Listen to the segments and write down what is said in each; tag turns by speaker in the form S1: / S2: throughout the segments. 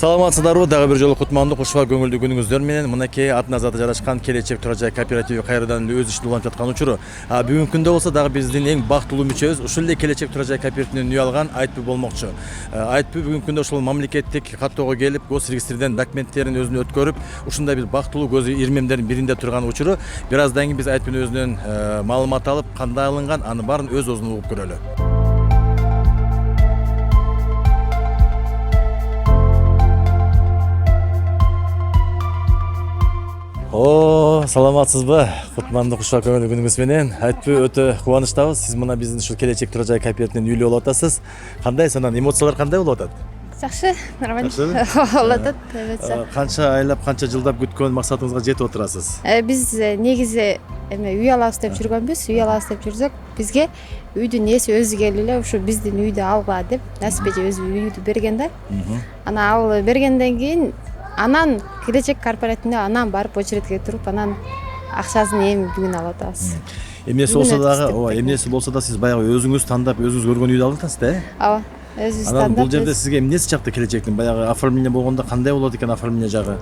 S1: Саламатсыздарбы? Дагы бир жолу кутмандык ушуга көңүлдүү күнүңүздөр менен мынакей атына заты жарашкан келечек турак жай кооперативи кайрадан өз ишин улантып жаткан учуру. Бүгүнкү күндө болсо дагы биздин эң бактылуу мүчөбүз ушул эле келечек турак жай кооперативинен үй алган Айтпү болмокчу. Айтпү бүгүнкү күндө ушул мамлекеттик каттоого келип, гос регистрден документтерин өзүнө өткөрүп, ушундай бир бактылуу көз ирмемдердин биринде турган учуру. Бир аздан кийин биз Айтпүнүн өзүнөн маалымат алып, кандай алынган, аны баарын өз оозунан угуп көрөлү. Саламатсызбы? Кутмандык ушуга көңүлдүү күнүңүз менен. Айтпү өтө кубанычтабыз. Сиз мына биздин ушул келечек турак жай кооперативинен үйлүү болуп атасыз. Кандай санан эмоциялар кандай болуп атат?
S2: Жакшы, нормально болуп атат.
S1: Канча айлап, канча жылдап күткөн максатыңызга жетип отурасыз?
S2: Биз негизи үй алабыз деп жүргөнбүз. Үй алабыз деп жүрсөк, бизге үйдүн ээси өзү келип эле ушу биздин үйдү алгыла деп насип эже өзү үйдү берген да. Анан ал бергенден кийин анан келечек корпоративине анан барып очередке туруп, анан акчасын эми бүгүн алып атабыз.
S1: Эмнеси болсо дагы, эмнеси болсо да сиз баягы өзүңүз тандап, өзүңүз көргөн үйдү алып атасыз да?
S2: Ооба, өзүбүз
S1: тандап. Анан бул
S2: тандап.
S1: жерде сизге эмнеси чакты келечектин? Баягы оформление болгондо кандай болот экен оформление жагы?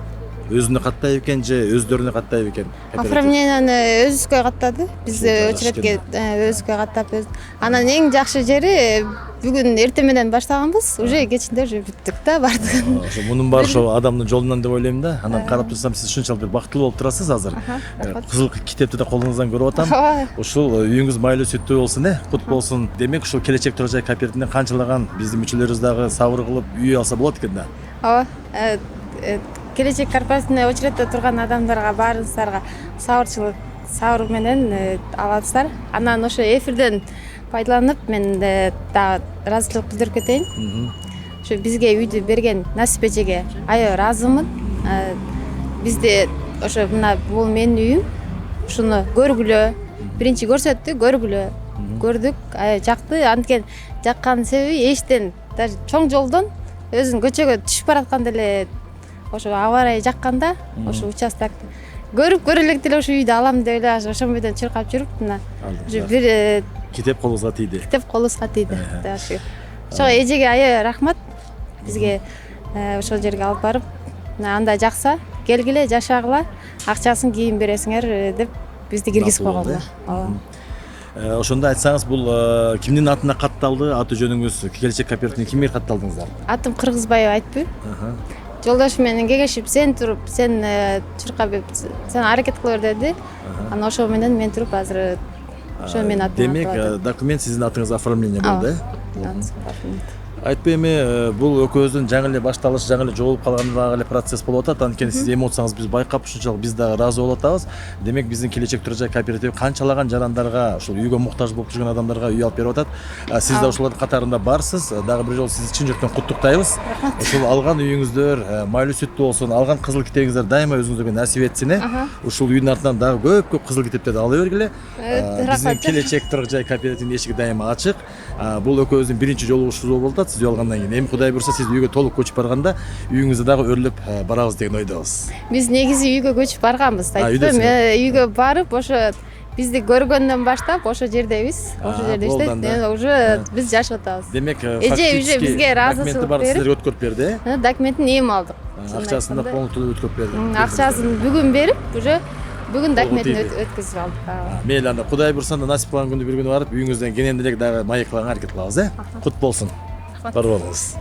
S1: Өзүнө каттайбы экен же өздөрүнө каттайбы экен?
S2: Оформлениени өзүбүзгө каттады. Биз очередке өзүбүзгө каттап, анан эң жакшы жери бүгүн эртең менен баштаганбыз, уже кечинде уже бүттүк да бардыгын.
S1: Мунун баары ошо адамдын жолунан деп ойлойм да. Анан карап турсам сиз ушунчалык бир бактылуу болуп турасыз азыр. Кызыл китепти да колуңуздан көрүп атам. Ушул үйүңүз майлуу сүттүү болсун, кут болсун. Демек ушул келечек турак жай кооперативинен канчалаган биздин мүчөлөрүбүз дагы сабыр кылып үй алса болот экен да.
S2: Ооба. Келечек корпоративине очередте турган адамдарга баарыңыздарга сабыр менен аласыздар. Анан ошо эфирден пайдаланып мен дагы ыраазычылык билдирип кетейин. Ошо бизге үйдү берген Насип эжеге аябай ыраазымын. Бизде ошо мына бул менин үйүм. Ушуну көргүлө, биринчи көрсөттү, көргүлө. Көрдүк, аябай жакты. Анткени жаккан себеби эчтен даже чоң жолдон өзүң көчөгө түшүп баратканда эле ошо аба ырайы жакканда ошо участокты көрүп көрө электе эле ошо үйдү алам деп эле ошол бойдон чуркап жүрүп мына уже бир
S1: китеп колубузга тийди.
S2: Китеп колубузга тийди. Ошого эжеге аябай рахмат. Бизге ошол жерге алып барып, анда жакса келгиле, жашагыла, акчасын кийин бересиңер деп бизди киргизип койгон.
S1: Ошондо айтсаңыз, бул кимдин атына катталды? Аты жөнүңүз келечек кооперативине кимге катталдыңыздар? Атым
S2: Кыргызбаева Айтпү. Жолдошум менен кеңешип, сен туруп, сен чуркап, сен аракет кыла бер деди. Анан ошол менен мен туруп азыр ошо менин атыма.
S1: Демек, документ сиздин атыңызга оформление болду, Айтпы эми бул экөөбүздүн жаңы эле башталыш, жаңы эле жолугуп калган эле процесс болуп атат. Анткени сиз эмоцияңызды биз байкап, ушунчалык биз дагы ыраазы болуп атабыз. Демек, биздин келечек турак жай кооперативи канчалаган жарандарга, ушул үйгө муктаж болуп жүргөн адамдарга үй алып берип атат. Сиз да ушулардын катарында барсыз. Дагы бир жолу сизди чын жүрөктөн куттуктайбыз. Ушул алган үйүңүздөр майлуу сүттүү болсун, алган кызыл китебиңиздер дайыма өзүңүзгө насип этсин. Ушул үйдүн артынан дагы көп кызыл китептерди ала бергиле. Биздин келечек турак жай кооперативинин эшиги дайыма ачык. Бул экөөбүздүн биринчи жолугушубуз болуп атат. Сиз үй алгандан кийин. Эми Кудай буйрса сиз үйгө толук көчүп барганда, үйүңүздү дагы өрлөп барабыз деген ойдобуз.
S2: Биз негизи үйгө көчүп барганбыз. Айтпым, үйгө барып, ошо бизди көргөндөн баштап ошо жердебиз. Ошо жерде иштейт. Уже биз жашап атабыз.
S1: Демек,
S2: эже уже бизге ыраазычылык
S1: берип, сиздерге өткөрүп берди.
S2: Документин эми алдык.
S1: Акчасын да полный төлөп өткөрүп берди.
S2: Акчасын бүгүн берип, уже бүгүн документин өткөзүп алдык.
S1: Мейли, анда Кудай буйрса насип кылган күндү бир күнү барып, үйүңүздөн кенен эле дагы маек кылганга аракет кылабыз, Кут болсун. Бар болуңуз.